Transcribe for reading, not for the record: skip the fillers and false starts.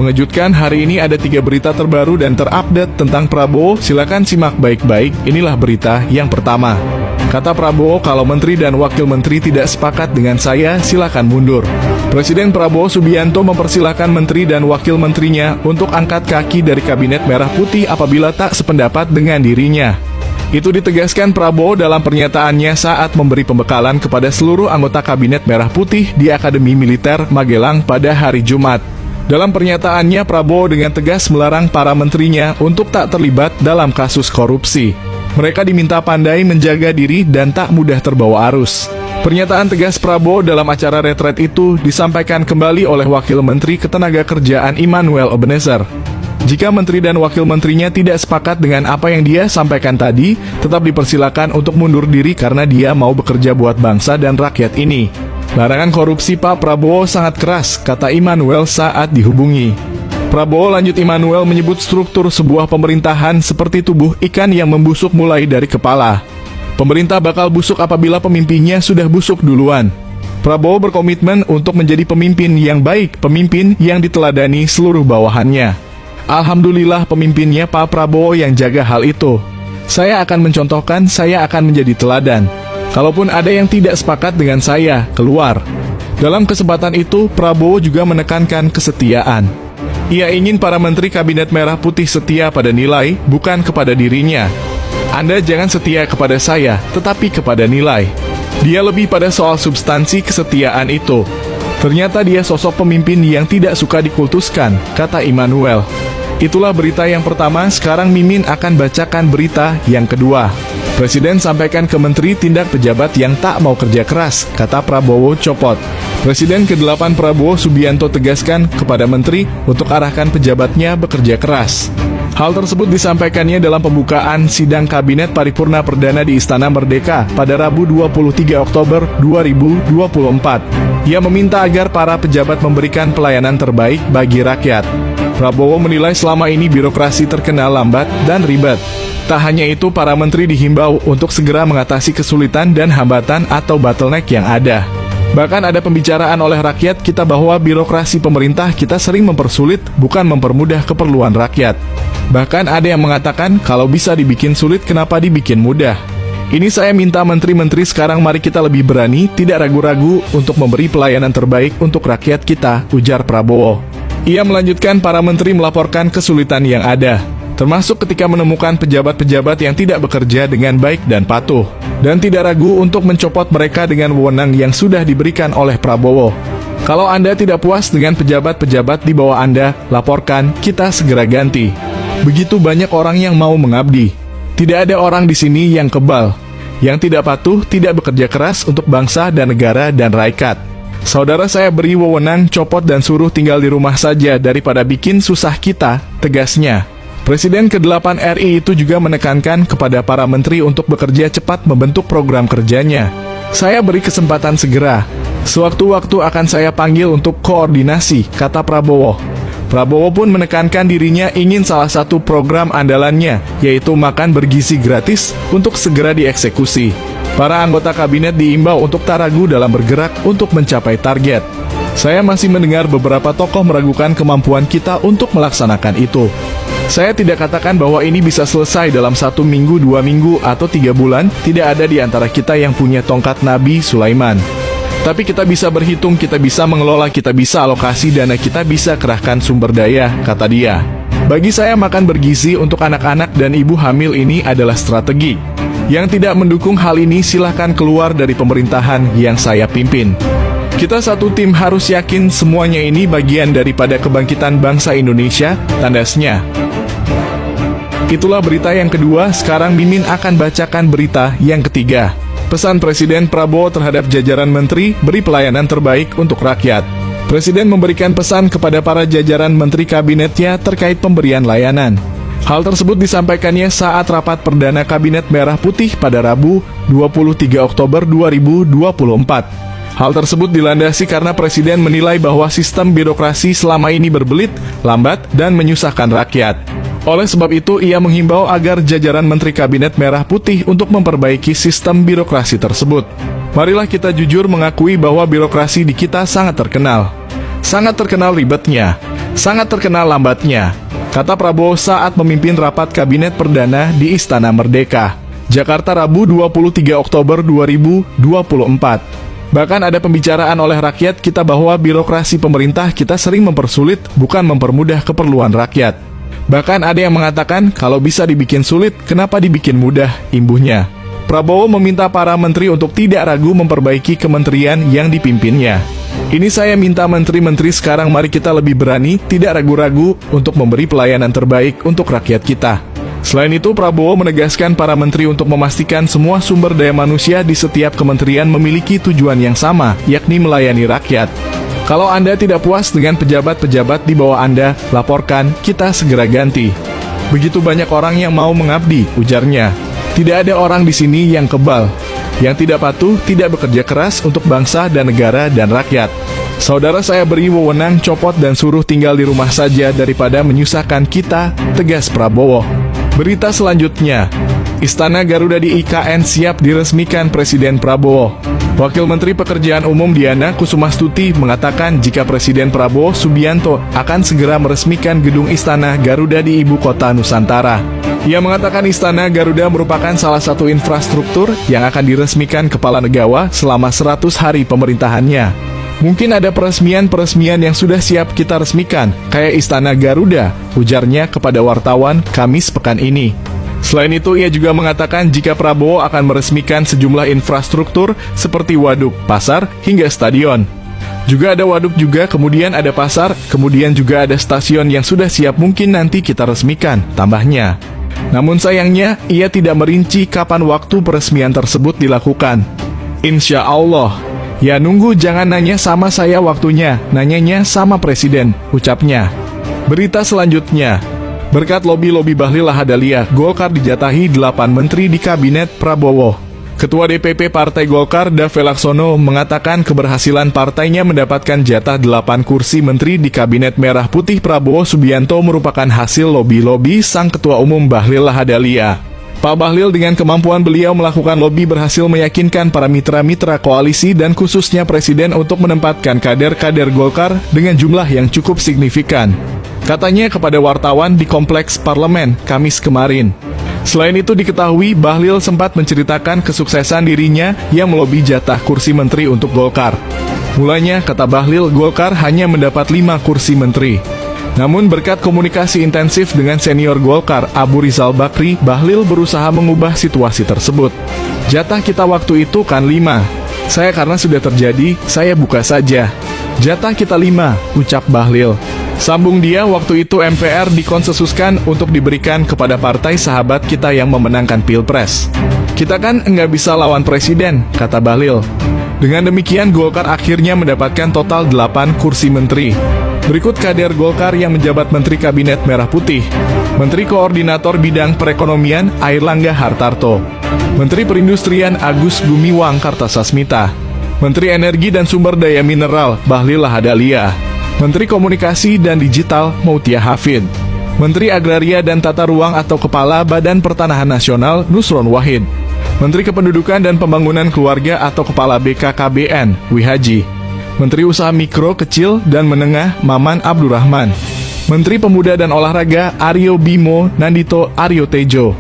Mengejutkan, hari ini ada 3 berita terbaru dan terupdate tentang Prabowo. Silakan simak baik-baik. Inilah berita yang pertama. Kata Prabowo, kalau menteri dan wakil menteri tidak sepakat dengan saya, silakan mundur. Presiden Prabowo Subianto mempersilahkan menteri dan wakil menterinya untuk angkat kaki dari Kabinet Merah Putih apabila tak sependapat dengan dirinya. Itu ditegaskan Prabowo dalam pernyataannya saat memberi pembekalan kepada seluruh anggota Kabinet Merah Putih di Akademi Militer Magelang pada hari Jumat. Dalam pernyataannya, Prabowo dengan tegas melarang para menterinya untuk tak terlibat dalam kasus korupsi. Mereka diminta pandai menjaga diri dan tak mudah terbawa arus. Pernyataan tegas Prabowo dalam acara retret itu disampaikan kembali oleh Wakil Menteri Ketenagakerjaan Immanuel Ebenezer. Jika menteri dan wakil menterinya tidak sepakat dengan apa yang dia sampaikan tadi, tetap dipersilakan untuk mundur diri karena dia mau bekerja buat bangsa dan rakyat ini. Larangan korupsi Pak Prabowo sangat keras, kata Immanuel saat dihubungi. Prabowo, lanjut Immanuel, menyebut struktur sebuah pemerintahan seperti tubuh ikan yang membusuk mulai dari kepala. Pemerintah bakal busuk apabila pemimpinnya sudah busuk duluan. Prabowo berkomitmen untuk menjadi pemimpin yang baik, pemimpin yang diteladani seluruh bawahannya. Alhamdulillah pemimpinnya Pak Prabowo yang jaga hal itu. Saya akan mencontohkan, saya akan menjadi teladan. Kalaupun ada yang tidak sepakat dengan saya, keluar. Dalam kesempatan itu, Prabowo juga menekankan kesetiaan. Ia ingin para menteri Kabinet Merah Putih setia pada nilai, bukan kepada dirinya. Anda jangan setia kepada saya, tetapi kepada nilai. Dia lebih pada soal substansi kesetiaan itu. Ternyata dia sosok pemimpin yang tidak suka dikultuskan, kata Immanuel. Itulah berita yang pertama, sekarang Mimin akan bacakan berita yang kedua. Presiden sampaikan ke menteri tindak pejabat yang tak mau kerja keras, kata Prabowo copot. Presiden ke-8 Prabowo Subianto tegaskan kepada menteri untuk arahkan pejabatnya bekerja keras. Hal tersebut disampaikannya dalam pembukaan sidang Kabinet Paripurna Perdana di Istana Merdeka pada Rabu 23 Oktober 2024. Ia meminta agar para pejabat memberikan pelayanan terbaik bagi rakyat. Prabowo menilai selama ini birokrasi terkenal lambat dan ribet. Tak hanya itu, para menteri dihimbau untuk segera mengatasi kesulitan dan hambatan atau bottleneck yang ada. Bahkan ada pembicaraan oleh rakyat kita bahwa birokrasi pemerintah kita sering mempersulit, bukan mempermudah keperluan rakyat. Bahkan ada yang mengatakan kalau bisa dibikin sulit, kenapa dibikin mudah? Ini saya minta menteri-menteri sekarang mari kita lebih berani, tidak ragu-ragu untuk memberi pelayanan terbaik untuk rakyat kita, ujar Prabowo. Ia melanjutkan para menteri melaporkan kesulitan yang ada, termasuk ketika menemukan pejabat-pejabat yang tidak bekerja dengan baik dan patuh, dan tidak ragu untuk mencopot mereka dengan wewenang yang sudah diberikan oleh Prabowo. Kalau Anda tidak puas dengan pejabat-pejabat di bawah Anda, laporkan, kita segera ganti. Begitu banyak orang yang mau mengabdi. Tidak ada orang di sini yang kebal, yang tidak patuh, tidak bekerja keras untuk bangsa dan negara dan rakyat. Saudara saya beri wewenang, copot dan suruh tinggal di rumah saja daripada bikin susah kita, tegasnya. Presiden ke-8 RI itu juga menekankan kepada para menteri untuk bekerja cepat membentuk program kerjanya. Saya beri kesempatan segera. Sewaktu-waktu akan saya panggil untuk koordinasi, kata Prabowo. Prabowo pun menekankan dirinya ingin salah satu program andalannya, yaitu makan bergizi gratis, untuk segera dieksekusi. Para anggota kabinet diimbau untuk tak ragu dalam bergerak untuk mencapai target. Saya masih mendengar beberapa tokoh meragukan kemampuan kita untuk melaksanakan itu. Saya tidak katakan bahwa ini bisa selesai dalam 1 minggu, 2 minggu, atau 3 bulan. Tidak ada di antara kita yang punya tongkat Nabi Sulaiman. Tapi kita bisa berhitung, kita bisa mengelola, kita bisa alokasi dana, kita bisa kerahkan sumber daya, kata dia. Bagi saya makan bergizi untuk anak-anak dan ibu hamil ini adalah strategi. Yang tidak mendukung hal ini silahkan keluar dari pemerintahan yang saya pimpin. Kita satu tim harus yakin semuanya ini bagian daripada kebangkitan bangsa Indonesia, tandasnya. Itulah berita yang kedua, sekarang Mimin akan bacakan berita yang ketiga. Pesan Presiden Prabowo terhadap jajaran menteri, beri pelayanan terbaik untuk rakyat. Presiden memberikan pesan kepada para jajaran menteri kabinetnya terkait pemberian layanan. Hal tersebut disampaikannya saat rapat perdana Kabinet Merah Putih pada Rabu 23 Oktober 2024. Hal tersebut dilandasi karena Presiden menilai bahwa sistem birokrasi selama ini berbelit, lambat, dan menyusahkan rakyat. Oleh sebab itu, ia menghimbau agar jajaran Menteri Kabinet Merah Putih untuk memperbaiki sistem birokrasi tersebut. Marilah kita jujur mengakui bahwa birokrasi di kita sangat terkenal ribetnya. Sangat terkenal lambatnya, kata Prabowo saat memimpin rapat Kabinet Perdana di Istana Merdeka, Jakarta Rabu 23 Oktober 2024. Bahkan ada pembicaraan oleh rakyat kita bahwa birokrasi pemerintah kita sering mempersulit, bukan mempermudah keperluan rakyat. Bahkan ada yang mengatakan kalau bisa dibikin sulit, kenapa dibikin mudah, imbuhnya. Prabowo meminta para menteri untuk tidak ragu memperbaiki kementerian yang dipimpinnya. Ini saya minta menteri-menteri sekarang, mari kita lebih berani, tidak ragu-ragu untuk memberi pelayanan terbaik untuk rakyat kita. Selain itu, Prabowo menegaskan para menteri untuk memastikan semua sumber daya manusia di setiap kementerian memiliki tujuan yang sama, yakni melayani rakyat. Kalau Anda tidak puas dengan pejabat-pejabat di bawah Anda, laporkan, kita segera ganti. Begitu banyak orang yang mau mengabdi, ujarnya. Tidak ada orang di sini yang kebal, yang tidak patuh, tidak bekerja keras untuk bangsa dan negara dan rakyat. Saudara, saya beri wewenang copot dan suruh tinggal di rumah saja daripada menyusahkan kita, tegas Prabowo. Berita selanjutnya, Istana Garuda di IKN siap diresmikan Presiden Prabowo. Wakil Menteri Pekerjaan Umum Diana Kusumastuti mengatakan jika Presiden Prabowo Subianto akan segera meresmikan gedung Istana Garuda di Ibu Kota Nusantara. Ia mengatakan Istana Garuda merupakan salah satu infrastruktur yang akan diresmikan Kepala Negara selama 100 hari pemerintahannya. Mungkin ada peresmian-peresmian yang sudah siap kita resmikan, kayak Istana Garuda, ujarnya kepada wartawan Kamis pekan ini. Selain itu, ia juga mengatakan jika Prabowo akan meresmikan sejumlah infrastruktur seperti waduk, pasar, hingga stadion. Juga ada waduk juga, kemudian ada pasar, kemudian juga ada stasiun yang sudah siap mungkin nanti kita resmikan, tambahnya. Namun sayangnya, ia tidak merinci kapan waktu peresmian tersebut dilakukan. Insya Allah. Ya nunggu, jangan nanya sama saya waktunya, nanyanya sama Presiden, ucapnya. Berita selanjutnya, berkat lobi-lobi Bahlil Lahadalia, Golkar dijatahi 8 menteri di Kabinet Prabowo. Ketua DPP Partai Golkar, Dave Laksono, mengatakan keberhasilan partainya mendapatkan jatah 8 kursi menteri di Kabinet Merah Putih Prabowo Subianto merupakan hasil lobi-lobi sang Ketua Umum Bahlil Lahadalia. Pak Bahlil dengan kemampuan beliau melakukan lobi berhasil meyakinkan para mitra-mitra koalisi dan khususnya Presiden untuk menempatkan kader-kader Golkar dengan jumlah yang cukup signifikan. Katanya kepada wartawan di Kompleks Parlemen, Kamis kemarin. Selain itu diketahui Bahlil sempat menceritakan kesuksesan dirinya yang melobi jatah kursi menteri untuk Golkar. Mulanya, kata Bahlil, Golkar hanya mendapat 5 kursi menteri. Namun berkat komunikasi intensif dengan senior Golkar Abu Rizal Bakri, Bahlil berusaha mengubah situasi tersebut. Jatah kita waktu itu kan 5. Saya karena sudah terjadi, saya buka saja. Jatah kita 5, ucap Bahlil. Sambung dia, waktu itu MPR dikonsensuskan untuk diberikan kepada partai sahabat kita yang memenangkan Pilpres. Kita kan enggak bisa lawan Presiden, kata Bahlil. Dengan demikian Golkar akhirnya mendapatkan total 8 kursi menteri. Berikut kader Golkar yang menjabat Menteri Kabinet Merah Putih. Menteri Koordinator Bidang Perekonomian Airlangga Hartarto, Menteri Perindustrian Agus Gumiwang Kartasasmita, Menteri Energi dan Sumber Daya Mineral Bahlil Lahadalia, Menteri Komunikasi dan Digital Mautia Hafid, Menteri Agraria dan Tata Ruang atau Kepala Badan Pertanahan Nasional Nusron Wahid, Menteri Kependudukan dan Pembangunan Keluarga atau Kepala BKKBN Wihaji, Menteri Usaha Mikro, Kecil, dan Menengah Maman Abdurrahman, Menteri Pemuda dan Olahraga Aryo Bimo Nandito Aryo Tejo,